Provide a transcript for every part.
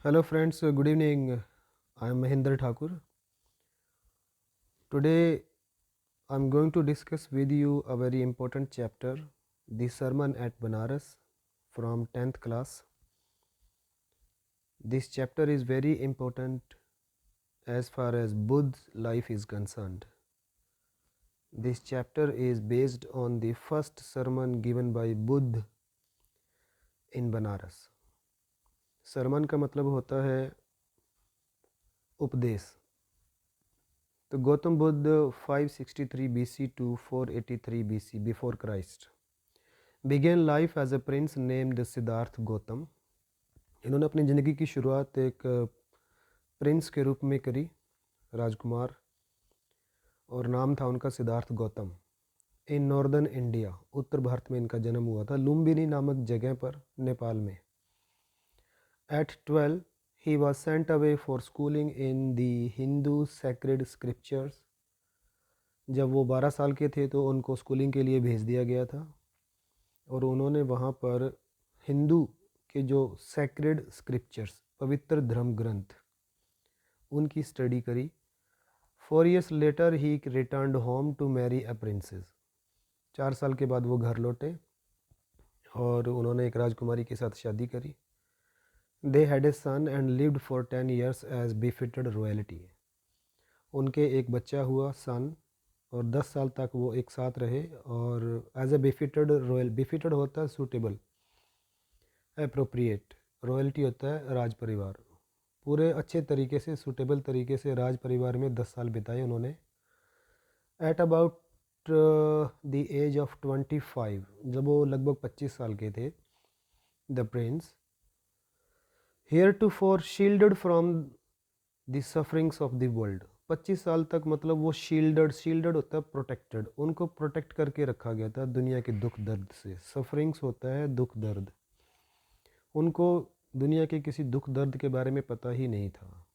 Hello friends, good evening. I am Mahinder Thakur. Today I am going to discuss with you a very important chapter, the Sermon at Banaras from 10th class. This chapter is very important as far as Buddha's life is concerned. This chapter is based on the first sermon given by Buddha in Banaras. Sarman का मतलब होता है उपदेश. तो Gautam Buddha 563 BC to 483 BC before Christ began life as a prince named Siddharth Gautam. इन्होंने अपनी ज़िंदगी की शुरुआत एक प्रिंस के रूप में करी, राजकुमार, और नाम था उनका Siddharth Gautam. In northern India, उत्तर भारत में इनका जन्म हुआ था, लुम्बिनी नामक जगह पर, नेपाल में. At 12 he was sent away for schooling in the Hindu sacred scriptures. जब वो 12 साल के थे तो उनको स्कूलिंग के लिए भेज दिया गया था और उन्होंने वहाँ पर हिंदू के जो सैक्रेड स्क्रिप्चर्स, पवित्र धर्म ग्रंथ, उनकी स्टडी करी. 4 years later he returned home to marry a princess. 4 साल के बाद वो घर लौटे और उन्होंने एक राजकुमारी के साथ शादी करी. They had a son and lived for 10 years as befitted royalty. उनके एक बच्चा हुआ, सन, और 10 साल तक वो एक साथ रहे और एज ए बिफिटेड रॉयल. बिफिटेड होता है सूटेबल, अप्रोप्रिएट. रॉयल्टी होता है राज परिवार. पूरे अच्छे तरीके से, सूटेबल तरीके से राज परिवार में 10 साल बिताए उन्होंने. At about the age of 25, जब वो लगभग 25 साल के थे, the prince heir to for shielded from the sufferings of the world. 25 साल तक मतलब वो शील्डेड होता है प्रोटेक्टेड. उनको प्रोटेक्ट करके रखा गया था दुनिया के दुख दर्द से. सफरिंग्स होता है दुख दर्द. उनको दुनिया के किसी दुख दर्द के बारे में पता ही नहीं था.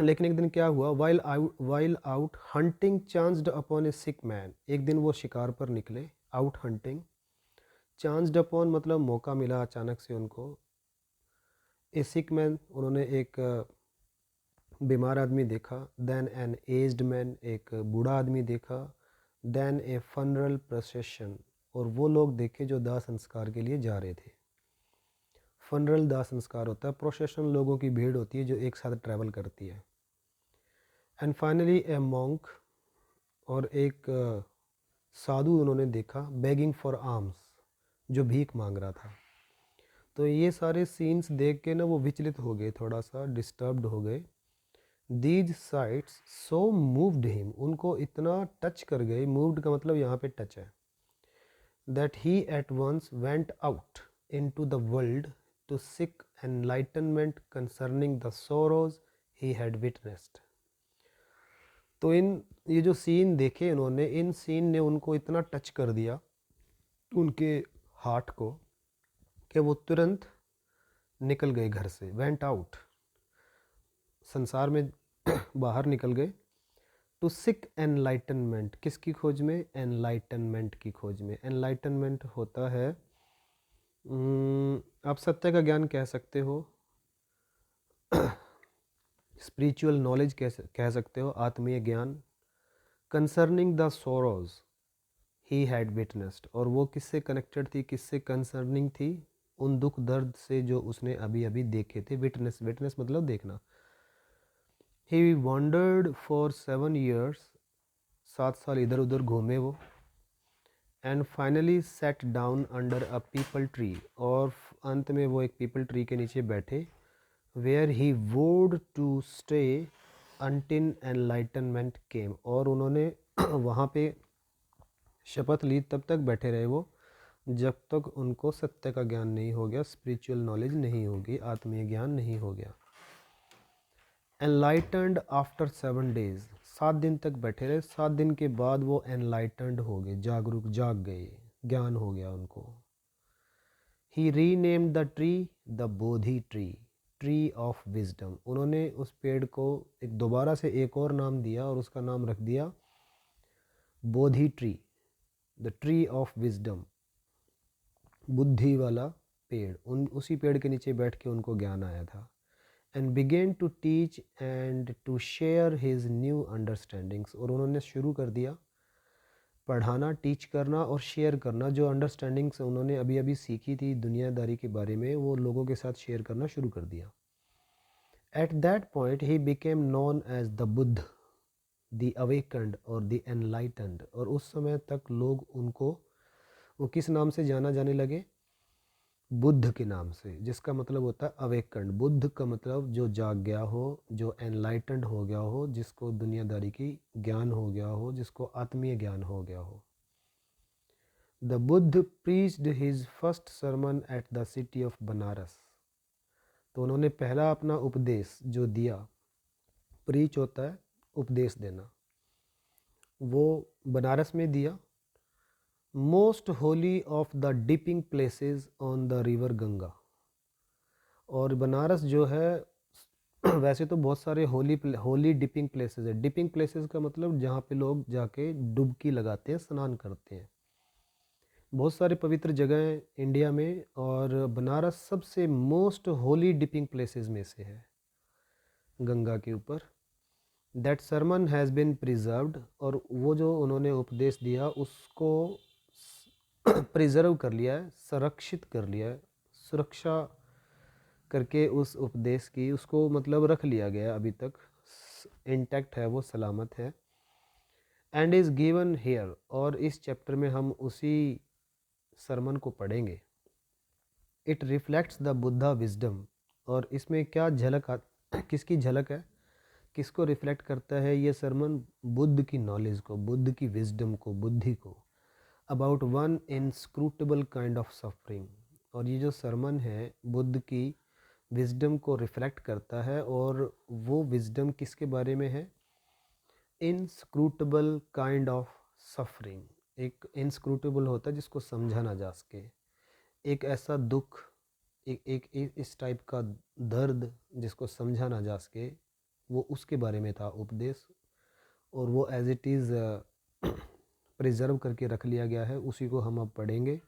लेकिन एक दिन क्या हुआ, while out hunting chanced upon a sick man. एक दिन वो शिकार पर निकले. आउट हंटिंग, चांस्ड अपॉन मतलब मौका मिला अचानक से उनको. ए सिक मैन, उन्होंने एक बीमार आदमी देखा. देन एन एज्ड मैन, एक बूढ़ा आदमी देखा. देन ए फनरल प्रोसेशन, और वो लोग देखे जो दाह संस्कार के लिए जा रहे थे. फनरल दाह संस्कार होता है, प्रोसेशन लोगों की भीड़ होती है जो एक साथ ट्रैवल करती है. एंड फाइनली ए मॉन्क, और एक साधु उन्होंने देखा, बेगिंग फॉर आर्म्स, जो भीख मांग रहा था. तो ये सारे सीन्स देख के ना वो विचलित हो गए, थोड़ा सा डिस्टर्ब्ड हो गए. These sites so moved him, उनको इतना टच कर गए. मूव्ड का मतलब यहाँ पे टच है. That he at once went out in to the world to seek enlightenment concerning the sorrows he had witnessed. तो ये जो सीन देखे उन्होंने, इन सीन ने उनको इतना टच कर दिया उनके हार्ट को कि वो तुरंत निकल गए घर से. वेंट आउट, संसार में बाहर निकल गए. टू सिक एनलाइटनमेंट, किसकी खोज में? एनलाइटनमेंट की खोज में. एनलाइटनमेंट होता है, आप सत्य का ज्ञान कह सकते हो, स्पिरिचुअल नॉलेज कह सकते हो, आत्मीय ज्ञान. Concerning the sorrows he had witnessed, और वो किससे कनेक्टेड थी, किससे कंसर्निंग थी? उन दुख दर्द से जो उसने अभी अभी देखे थे. विटनेस, विटनेस मतलब देखना. ही वॉन्डर्ड फॉर 7 years, 7 साल इधर उधर घूमे वो. And finally set down under a people tree, और अंत में वो एक पीपल ट्री के नीचे बैठे. वेयर ही वोड टू स्टे अनटिल एनलाइटनमेंट केम, और उन्होंने वहाँ पे शपथ ली, तब तक बैठे रहे वो जब तक उनको सत्य का ज्ञान नहीं हो गया, स्पिरिचुअल नॉलेज नहीं होगी, आत्मीय ज्ञान नहीं हो गया. एनलाइटेंड आफ्टर 7 days, 7 दिन तक बैठे रहे. 7 दिन के बाद वो एनलाइटेंड हो गए, जागरूक, जाग गए, ज्ञान हो गया उनको. He renamed the tree the Bodhi tree, tree of wisdom. उन्होंने उस पेड़ को एक दोबारा से एक और नाम दिया और उसका नाम रख दिया Bodhi tree, the tree of wisdom, बुद्धि वाला पेड़, उन उसी पेड़ के नीचे बैठ के उनको ज्ञान आया था। And began to teach and to share his new understandings, और उन्होंने शुरू कर दिया पढ़ाना, टीच करना और शेयर करना, जो अंडरस्टैंडिंग्स उन्होंने अभी अभी सीखी थी दुनियादारी के बारे में, वो लोगों के साथ शेयर करना शुरू कर दिया। At that point he became known as the Buddha, the awakened और द एनलाइटेंड। और उस समय तक लोग उनको वो किस नाम से जाना जाने लगे? बुद्ध के नाम से, जिसका मतलब होता है अवेकन्ड। बुद्ध का मतलब जो जाग गया हो, जो एनलाइटेंड हो गया हो, जिसको दुनियादारी की ज्ञान हो गया हो, जिसको आत्मीय ज्ञान हो गया हो। The Buddha preached his first sermon at the city of Banaras. तो उन्होंने पहला अपना उपदेश जो दिया, प्रीच होता है उपदेश देना, वो बनारस में दिया। Most Holi of the dipping places on the river Ganga. और बनारस जो है वैसे तो बहुत सारे होली डिपिंग प्लेसेस है। डिपिंग प्लेसेस का मतलब जहाँ पे लोग जाके डुबकी लगाते हैं, स्नान करते हैं। बहुत सारे पवित्र जगह इंडिया में, और बनारस सबसे मोस्ट होली डिपिंग प्लेसेस में से है गंगा के ऊपर। That sermon has been preserved, और वो जो उन्होंने उपदेश दिया उसको प्रिजर्व कर लिया है, संरक्षित कर लिया है, सुरक्षा करके उस उपदेश की उसको मतलब रख लिया गया, अभी तक इंटैक्ट है, वो सलामत है। एंड इज़ गिवन हेयर, और इस चैप्टर में हम उसी सरमन को पढ़ेंगे। It reflects the Buddha wisdom, और इसमें क्या किसकी झलक है, किसको रिफ्लेक्ट करता है ये सरमन? बुद्ध की नॉलेज को, बुद्ध की विजडम को, बुद्धि को। About one inscrutable kind of suffering. और ये जो सरमन है बुद्ध की विजडम को रिफ्लेक्ट करता है, और वो विजडम किसके बारे में है? Inscrutable kind of suffering. एक इनस्क्रूटेबल होता है जिसको समझा ना जा सके, एक ऐसा दुख, एक इस टाइप का दर्द जिसको समझा ना जा सके, वो उसके बारे में था उपदेश। और वो एज इट इज़ प्रिजर्व करके रख लिया गया है, उसी को हम अब पढ़ेंगे।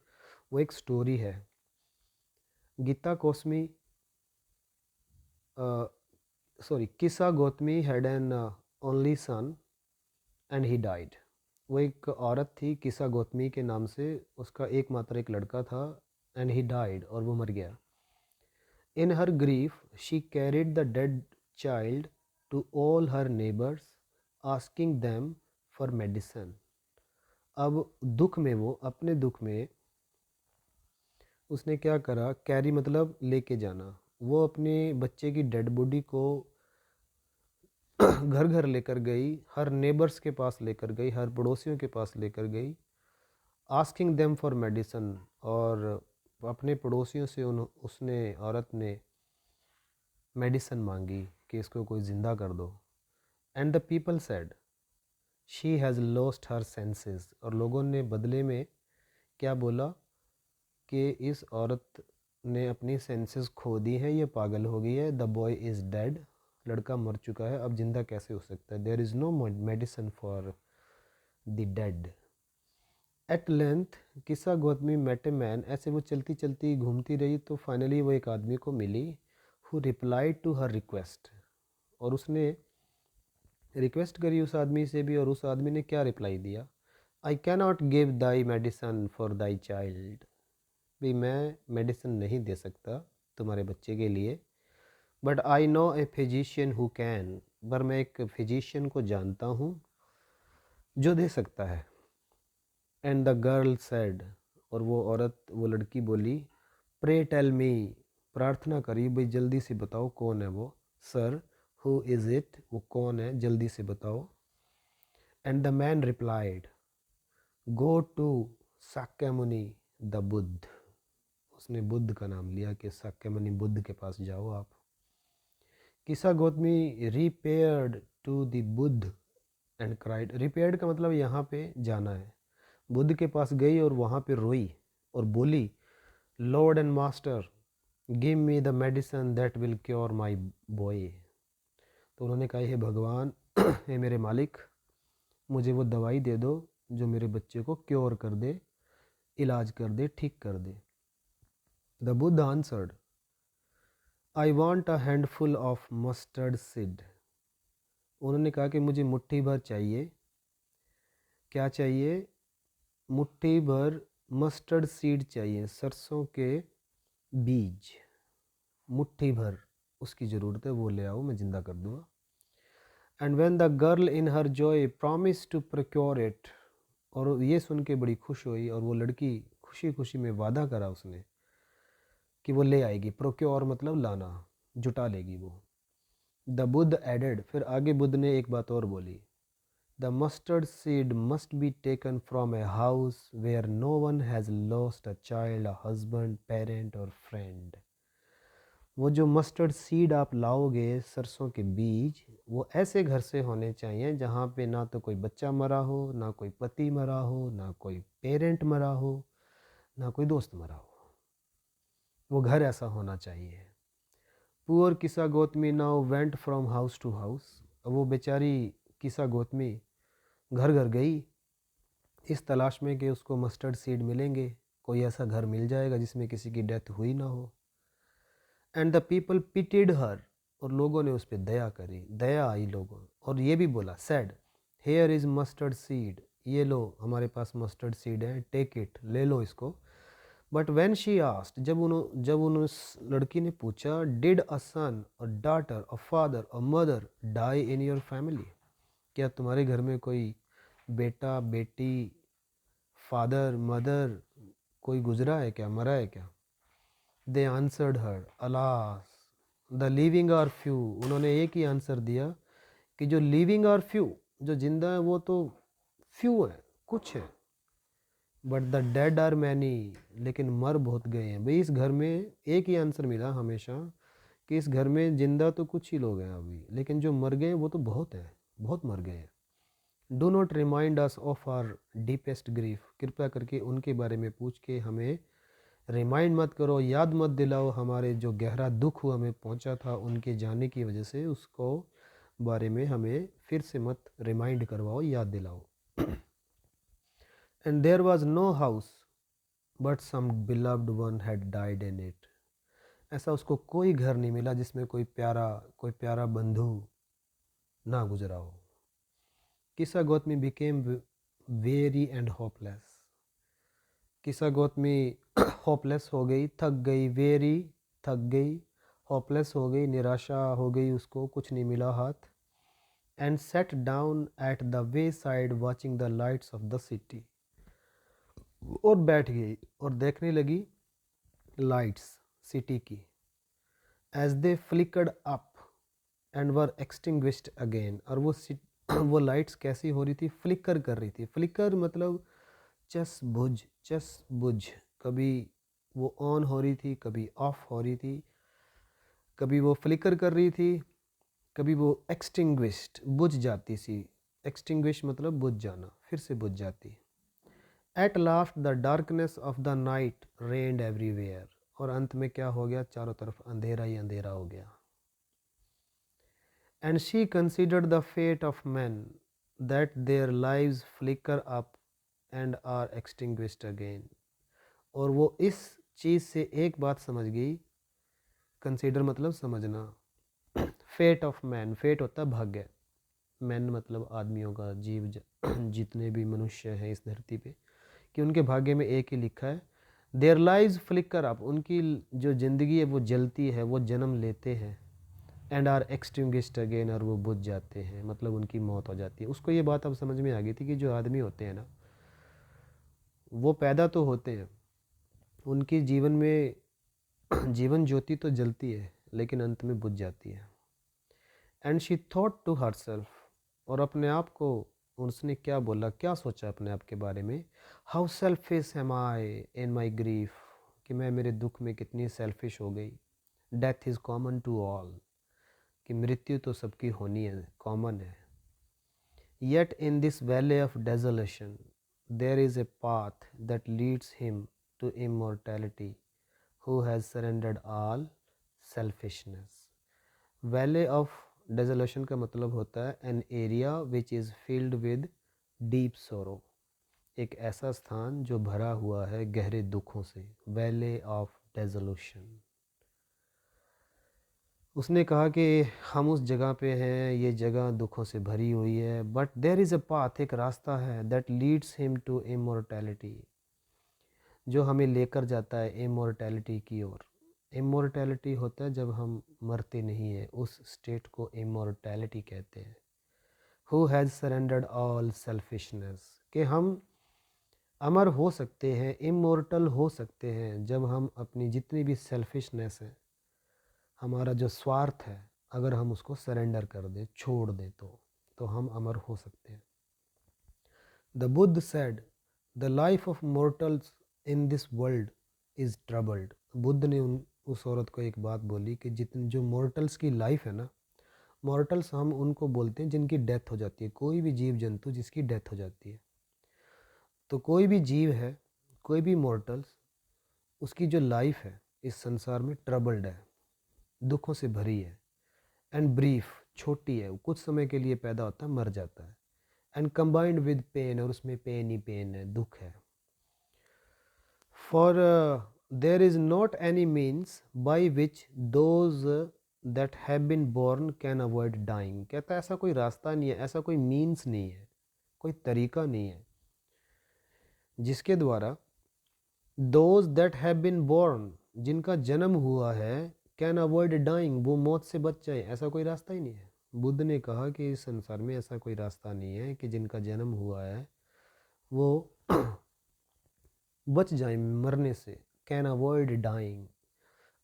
वो एक स्टोरी है। गीता कोसमी किसा Gautami had an only son and he died. वो एक औरत थी किसा गौतमी के नाम से, उसका एकमात्र एक लड़का था, एंड ही डाइड, और वो मर गया। In her grief she carried the dead child to all her neighbours asking them for medicine. अब दुख में, वो अपने दुख में उसने क्या करा? कैरी मतलब लेके जाना। वो अपने बच्चे की डेड बॉडी को घर घर लेकर गई, हर नेबर्स के पास लेकर गई, हर पड़ोसियों के पास लेकर गई। आस्किंग देम फॉर मेडिसन, और अपने पड़ोसियों से उसने औरत ने मेडिसन मांगी कि इसको कोई ज़िंदा कर दो। And the people said she has lost her senses. और लोगों ने बदले में क्या बोला? कि इस औरत ने अपनी सेंसेस खो दी हैं, ये पागल हो गई है। द बॉय इज़ डेड, लड़का मर चुका है, अब जिंदा कैसे हो सकता है? There is no medicine for the dead. At length Kisa Gotami met a man. ऐसे वो चलती चलती घूमती रही, तो फाइनली वो एक आदमी को मिली, who replied to her request. और उसने रिक्वेस्ट करी उस आदमी से भी, और उस आदमी ने क्या रिप्लाई दिया? I can not give thy medicine for thy child. भी मैं मेडिसिन नहीं दे सकता तुम्हारे बच्चे के लिए, but I know a physician who can. पर मैं एक फिजिशियन को जानता हूँ जो दे सकता है। एंड द गर्ल सेड, और वो औरत, वो लड़की बोली, प्रे टेल मी, प्रार्थना करी भाई जल्दी से बताओ कौन है वो। सर, हु इज़ इट, वो कौन है, जल्दी से बताओ। And the man replied, go to Shakyamuni the Buddha. उसने बुद्ध का नाम लिया कि साक्यमुनि बुद्ध के पास जाओ आप। Kisa Gotami repaired to the Buddha and cried. Repaired का मतलब यहाँ पे जाना है। बुद्ध के पास गई और वहाँ पे रोई और बोली, Lord and master give me the medicine that will cure my boy. तो उन्होंने कहा, हे भगवान, हे मेरे मालिक, मुझे वो दवाई दे दो जो मेरे बच्चे को क्योर कर दे, इलाज कर दे, ठीक कर दे। The Buddha answered, I want a handful of mustard seed. उन्होंने कहा कि मुझे मुट्ठी भर चाहिए। क्या चाहिए? मुट्ठी भर मस्टर्ड सीड चाहिए, सरसों के बीज। मुट्ठी भर उसकी ज़रूरत है, वो ले आओ, मैं ज़िंदा कर दूँगा। And when the girl in her joy promise to procure it, और ये सुन के बड़ी खुश हुई, और वो लड़की खुशी खुशी में वादा करा उसने कि वो ले आएगी। प्रोक्योर मतलब लाना, जुटा लेगी वो। द बुद्ध एडेड, फिर आगे बुद्ध ने एक बात और बोली, the mustard seed must be taken from a house where no one has lost a child, a husband, parent और फ्रेंड। वो जो मस्टर्ड सीड आप लाओगे, सरसों के बीज, वो ऐसे घर से होने चाहिए जहाँ पे ना तो कोई बच्चा मरा हो, ना कोई पति मरा हो, ना कोई पेरेंट मरा हो, ना कोई दोस्त मरा हो। वो घर ऐसा होना चाहिए। Poor Kisa Gotami now went from house to house. वो बेचारी किसा गौतमी घर घर गई इस तलाश में कि उसको मस्टर्ड सीड मिलेंगे, कोई ऐसा घर मिल जाएगा जिसमें किसी की डेथ हुई ना हो। एंड द पीपल पिटिड हर, और लोगों ने उस पर दया करी, दया आई लोगों। और ये भी बोला, said here is mustard seed, ये लो हमारे पास मस्टर्ड सीड है, टेक इट, ले लो इसको। बट व्हेन शी आस्क्ड, जब उस लड़की ने पूछा, did a son, a daughter, a father, a mother die in your family, क्या तुम्हारे घर में कोई बेटा, बेटी, फादर, मदर, कोई गुजरा है क्या, मरा है क्या? They answered her, alas the living are few. उन्होंने एक ही आंसर दिया कि जो लिविंग आर फ्यू, जो जिंदा है वो तो फ्यू है, कुछ है। But the dead are many, लेकिन मर बहुत गए हैं। भाई इस घर में एक ही आंसर मिला हमेशा कि इस घर में जिंदा तो कुछ ही लोग हैं अभी, लेकिन जो मर गए वो तो बहुत है, बहुत मर गए हैं। Do not remind us of our deepest grief, कृपया करके उनके बारे में पूछ के हमें रिमाइंड मत करो, याद मत दिलाओ हमारे जो गहरा दुख हमें पहुंचा था उनके जाने की वजह से, उसको बारे में हमें फिर से मत रिमाइंड करवाओ, याद दिलाओ। And there was no house but some beloved one had died in it. ऐसा उसको कोई घर नहीं मिला जिसमें कोई प्यारा बंधु ना गुजरा हो। किसा Gautami became very and hopeless. किसा गौतमी होपलेस हो गई, थक गई, वेरी थक गई, होपलेस हो गई, निराशा हो गई, उसको कुछ नहीं मिला हाथ। And sat down at the wayside watching the lights of the city, और बैठ गई और देखने लगी लाइट्स सिटी की। As they flickered up and were extinguished again, और वो लाइट्स कैसी हो रही थी, फ्लिकर कर रही थी। फ्लिकर मतलब चस बुझ, कभी वो ऑन हो रही थी, कभी ऑफ हो रही थी, कभी वो फ्लिकर कर रही थी, कभी वो एक्सटिंग्विश्ड बुझ जाती सी। एक्सटिंग्विश मतलब बुझ जाना, फिर से बुझ जाती। At last the darkness of the night rained everywhere, और अंत में क्या हो गया, चारों तरफ अंधेरा ही अंधेरा हो गया। And she considered the fate of man that their lives flicker up and are extinguished again. और वो इस चीज़ से एक बात समझ गई, कंसीडर मतलब समझना, फेट ऑफ मैन, फेट होता है भाग्य, मैन मतलब आदमियों का, जितने भी मनुष्य हैं इस धरती पे, कि उनके भाग्य में एक ही लिखा है, देयर लाइव्स फ्लिकर अप, उनकी जो ज़िंदगी है वो जलती है, वो जन्म लेते हैं, एंड आर एक्सटिंग्विश्ड अगेन, और वो बुझ जाते हैं, मतलब उनकी मौत हो जाती है। उसको ये बात अब समझ में आ गई थी कि जो आदमी होते हैं ना, वो पैदा तो होते हैं, उनकी जीवन में जीवन ज्योति तो जलती है, लेकिन अंत में बुझ जाती है। And she thought to herself, और अपने आप को उसने क्या बोला, क्या सोचा अपने आप के बारे में, how selfish am I in my grief, कि मैं मेरे दुख में कितनी सेल्फिश हो गई। Death is common to all, कि मृत्यु तो सबकी होनी है, कॉमन है। Yet in this vale of desolation there is a path that leads him to immortality who has surrendered all selfishness। Vale of desolation का मतलब होता है an area which is filled with deep sorrow, एक ऐसा स्थान जो भरा हुआ है गहरे दुखों से। वैले ऑफ डेसोल्यूशन। उसने कहा कि हम उस जगह पे हैं, ये जगह दुखों से भरी हुई है, but there is a path, एक रास्ता है, that leads him to immortality, जो हमें लेकर जाता है इमोर्टैलिटी की ओर। इमोर्टैलिटी होता है जब हम मरते नहीं हैं, उस स्टेट को इमोर्टैलिटी कहते हैं। Who has surrendered all selfishness, कि हम अमर हो सकते हैं, इमोर्टल हो सकते हैं जब हम अपनी जितनी भी सेल्फिशनेस है, हमारा जो स्वार्थ है, अगर हम उसको सरेंडर कर दें, छोड़ दें, तो हम अमर हो सकते हैं। The Buddha said the life of mortals in this world is troubled. Buddha ने उस औरत को एक बात बोली कि जितनी जो मोर्टल्स की लाइफ है ना, मॉर्टल्स हम उनको बोलते हैं जिनकी डेथ हो जाती है, कोई भी जीव जंतु जिसकी डेथ हो जाती है। तो कोई भी जीव है, कोई भी मॉर्टल्स, उसकी जो लाइफ है इस संसार में ट्रबल्ड है, दुखों से भरी है। एंड ब्रीफ, छोटी है, कुछ समय के लिए पैदा होता है, मर जाता है। एंड कंबाइंड विद पेन, और उसमें पेन ही पेन है, दुख है। For there is not any means by which those that have been born can avoid dying. कहता है ऐसा कोई रास्ता नहीं है, ऐसा कोई मीन्स नहीं है, कोई तरीका नहीं है जिसके द्वारा those that have been born, जिनका जन्म हुआ है, कैन अवॉइड डाइंग, वो मौत से बच जाए, ऐसा कोई रास्ता ही नहीं है। बुद्ध ने कहा कि इस संसार में ऐसा कोई रास्ता नहीं है कि जिनका जन्म हुआ है वो बच जाए मरने से। Can avoid dying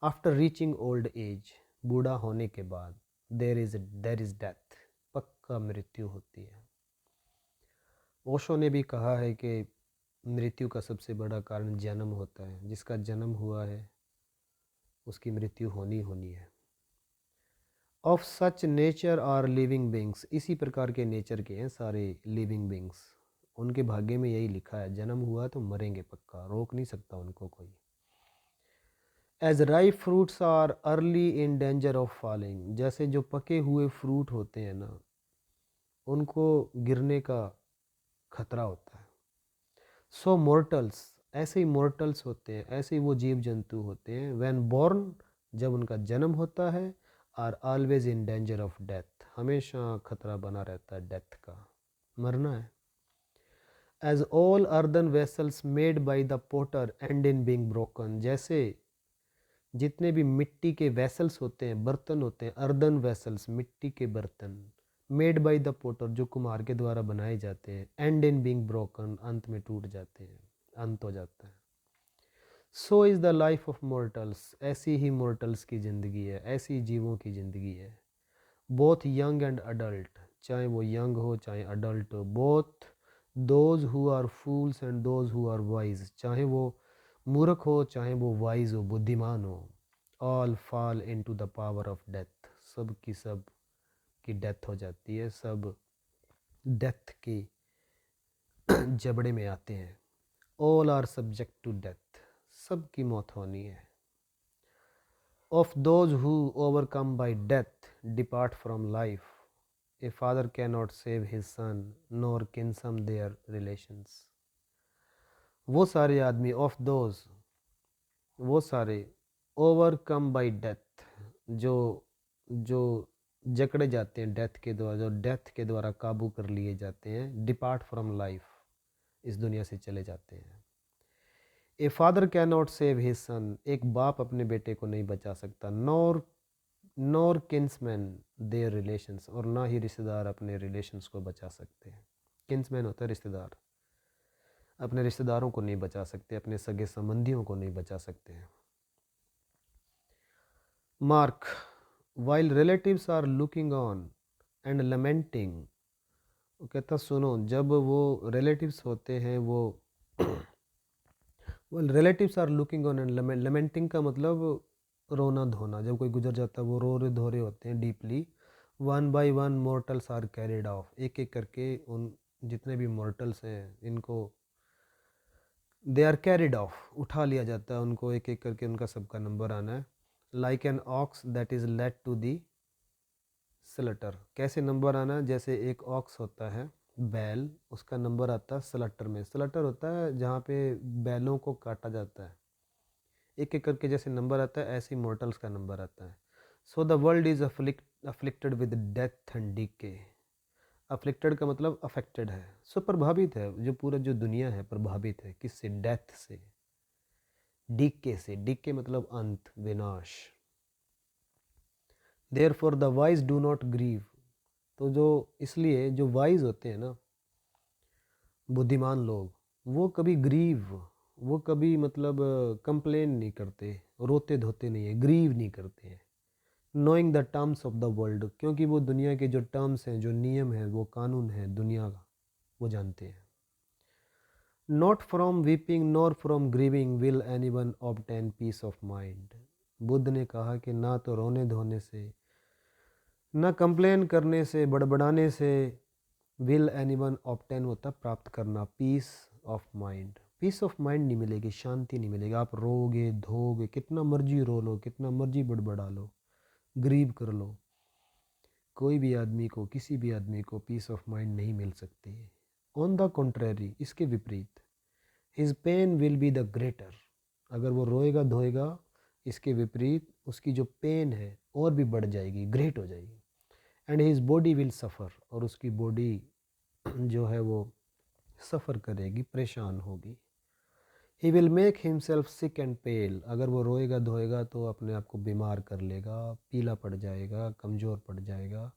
after reaching old age, बूढ़ा होने के बाद देर इज़ डेथ, पक्का मृत्यु होती है। ओशो ने भी कहा है कि मृत्यु का सबसे बड़ा कारण जन्म होता है, जिसका जन्म हुआ है उसकी मृत्यु होनी होनी है। Of such nature are living beings, इसी प्रकार के नेचर के हैं सारे लिविंग बींग्स, उनके भाग्य में यही लिखा है, जन्म हुआ तो मरेंगे पक्का, रोक नहीं सकता उनको कोई। As ripe fruits are early in danger of falling, जैसे जो पके हुए फ्रूट होते हैं ना, उनको गिरने का खतरा होता है। सो मोर्टल्स, ऐसे ही मोर्टल्स होते हैं, ऐसे ही वो जीव जंतु होते हैं, व्हेन बॉर्न, जब उनका जन्म होता है, are always in danger of death, हमेशा खतरा बना रहता है डेथ का, मरना है। As all earthen vessels made by the potter end in being broken, जैसे जितने भी मिट्टी के वेसल्स होते हैं, बर्तन होते हैं, अर्दन वेसल्स, मिट्टी के बर्तन, मेड बाय द पोटर, जो कुम्हार के द्वारा बनाए जाते हैं, एंड इन बीइंग ब्रोकन, अंत में टूट जाते हैं, अंत हो जाता है। So is the life of mortals, ऐसी ही मोर्टल्स की ज़िंदगी है, ऐसी जीवों की ज़िंदगी है। बोथ यंग एंड अडल्ट, चाहे वो यंग हो चाहे अडल्ट हो, both those who are fools and those who are wise, चाहे वो मूर्ख हो चाहे वो वाइज हो, बुद्धिमान हो, all fall into the power of death, सब की सब की डेथ हो जाती है, सब डेथ के जबड़े में आते हैं। All are subject to death, सब की मौत होनी है। Of those who overcome by death depart from life, a father cannot save his son nor kinsmen their relations. वो सारे आदमी, ऑफ दोज, वो सारे, ओवरकम बाय डेथ, जो जो जकड़े जाते हैं डेथ के द्वारा, जो डेथ के द्वारा काबू कर लिए जाते हैं, डिपार्ट फ्रॉम लाइफ, इस दुनिया से चले जाते हैं। ए father cannot save his सन, एक बाप अपने बेटे को नहीं बचा सकता, नॉर किन्समैन देयर रिलेशंस, और ना ही रिश्तेदार अपने रिलेशंस को बचा सकते हैं। किन्समैन होता है रिश्तेदार, अपने रिश्तेदारों को नहीं बचा सकते, अपने सगे संबंधियों को नहीं बचा सकते हैं। Mark, while relatives are looking on and lamenting, वो कहता सुनो, जब वो रिलेटिव्स होते हैं, वो relatives are looking on and lamenting का मतलब रोना धोना, जब कोई गुजर जाता है वो रो रहे धो रहे होते हैं deeply. One by one mortals are carried off, एक एक करके उन जितने भी मोर्टल्स हैं इनको दे आर कैरिड ऑफ, उठा लिया जाता है उनको, एक एक करके उनका सबका नंबर आना है। Like an ox that is led to the slaughter, कैसे नंबर आना, जैसे एक ऑक्स होता है बैल, उसका नंबर आता है स्लटर में, स्लटर होता है जहाँ पे बैलों को काटा जाता है, एक एक करके जैसे नंबर आता है ऐसे ही मॉर्टल्स का नंबर आता है। So the world is afflicted with death and decay. Afflicted का मतलब अफेक्टेड है, सो प्रभावित है, जो पूरा जो दुनिया है प्रभावित है किससे? डेथ से, डीके से। डीके मतलब अंत, विनाश। Therefore the wise do not grieve. तो जो इसलिए जो वाइज होते हैं ना, बुद्धिमान लोग, वो कभी ग्रीव, वो कभी मतलब कंप्लेन नहीं करते, रोते धोते नहीं है, ग्रीव नहीं करते हैं। Knowing the terms of the world, क्योंकि वो दुनिया के जो टर्म्स हैं, जो नियम हैं, वो कानून है दुनिया का, वो जानते हैं। Not from weeping nor from grieving will any one obtain peace of mind. Buddha ने कहा कि ना तो रोने धोने से, ना कंप्लेन करने से, बड़बड़ाने से विल एनी वन ऑब्टेन होता प्राप्त करना peace of mind. Peace of mind नहीं मिलेगी, शांति नहीं मिलेगी। आप रोगे धोगे, कितना मर्जी रो लो, कितना मर्जी बड़बड़ा लो, ग्रीव कर लो, कोई भी आदमी को, किसी भी आदमी को पीस ऑफ माइंड नहीं मिल सकती है। ऑन द कॉन्ट्रेरी, इसके विपरीत, his pain will be the greater. अगर वो रोएगा धोएगा, इसके विपरीत उसकी जो पेन है और भी बढ़ जाएगी, ग्रेट हो जाएगी। And his body will suffer, और उसकी बॉडी जो है वो सफ़र करेगी, परेशान होगी। He will make himself sick and pale. अगर वो रोएगा धोएगा तो अपने आप को बीमार कर लेगा, पीला पड़ जाएगा, कमज़ोर पड़ जाएगा।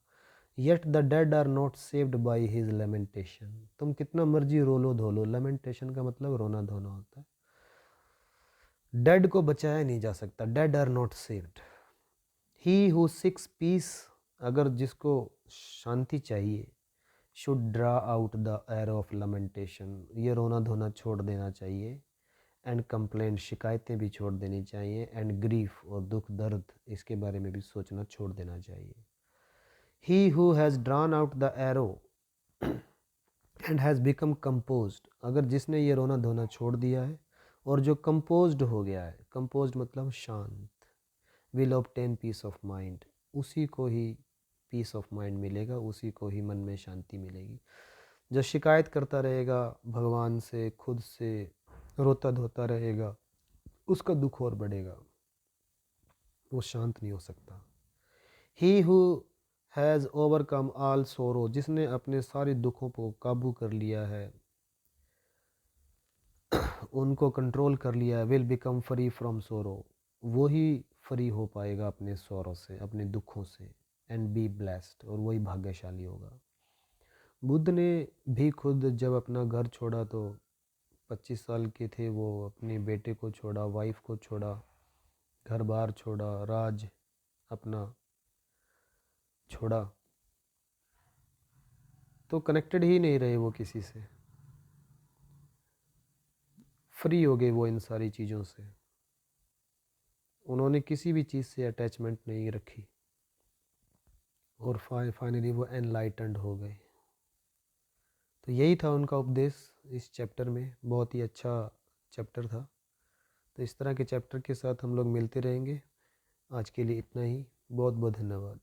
Yet the dead are not saved by his lamentation. तुम कितना मर्जी रो लो धो लो, लेमेंटेशन का मतलब रोना धोना होता है। डेड को बचाया नहीं जा सकता, dead are not saved. He who seeks peace, अगर जिसको शांति चाहिए, should draw out the arrow of lamentation, ये रोना धोना छोड़ देना चाहिए। एंड कंप्लेंट, शिकायतें भी छोड़ देनी चाहिए। एंड ग्रीफ, और दुख दर्द, इसके बारे में भी सोचना छोड़ देना चाहिए। He who has drawn out the arrow and has become composed, अगर जिसने ये रोना धोना छोड़ दिया है और जो कंपोज्ड हो गया है, कंपोज्ड मतलब शांत, will obtain peace of mind, उसी को ही पीस ऑफ माइंड मिलेगा, उसी को ही मन में शांति मिलेगी। जो शिकायत करता रहेगा भगवान से, खुद से रोता धोता रहेगा, उसका दुख और बढ़ेगा, वो शांत नहीं हो सकता। He who has overcome all सोरो, जिसने अपने सारे दुखों को काबू कर लिया है, उनको कंट्रोल कर लिया है, will become free from sorrow, वो ही फ्री हो पाएगा अपने सोरो से, अपने दुखों से। एंड बी ब्लेस्ड, और वही भाग्यशाली होगा। बुद्ध ने भी खुद जब अपना घर छोड़ा तो 25 साल के थे वो, अपने बेटे को छोड़ा, वाइफ को छोड़ा, घर बार छोड़ा, राज अपना छोड़ा, तो कनेक्टेड ही नहीं रहे वो किसी से, फ्री हो गए वो इन सारी चीज़ों से। उन्होंने किसी भी चीज़ से अटैचमेंट नहीं रखी, और फाइनली वो एनलाइटेंड हो गए। तो यही था उनका उपदेश इस चैप्टर में, बहुत ही अच्छा चैप्टर था। तो इस तरह के चैप्टर के साथ हम लोग मिलते रहेंगे। आज के लिए इतना ही, बहुत बहुत धन्यवाद।